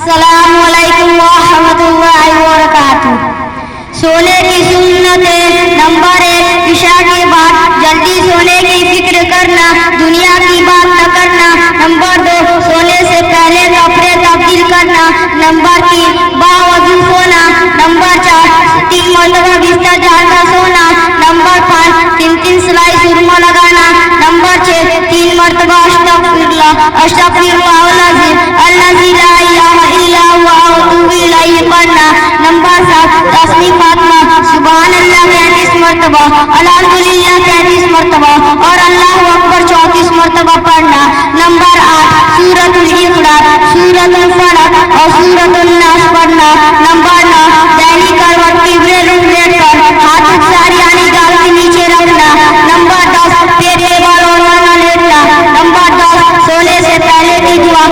अस्सलाम वालेकुम व रहमतुल्लाहि व बरकातुहू। सोने की सुन्नतें नंबर 1, इशा के बाद जल्दी सोने की फिक्र करना, दुनिया की बात न करना। नंबर 2, सोने से पहले कपड़े तब्दील करना। नंबर 3, बावजू सोना। नंबर 4, 3 मरतबा बिस्तर डालकर सोना। नंबर 5, 3 सिलाई सुरमा लगाना। नंबर 6, 3 मरतबा अस्तगफिरुल्लाह अल्लज़ी ला इलाहा इल्ला हुवा व अतूबु इलैहि पढ़ना। नंबर 7, तस्बीह फातिमा सुभान अल्लाह 33 मरतबा, अल्हम्दुलिल्लाह 33 मरतबा और अल्लाहु अकबर 34 मरतबा पढ़ना। नंबर 8, सूरतुल इखलास, सूरतुल फलक और सूरतुल नास पढ़ना। नंबर 9, दाहिनी करवट किबले रुख लेटकर हाथ सारी यानी गाल के नीचे रखना। नंबर 10, पेट के बल और न लेटना। नंबर 10, सोने से पहले की दुआ।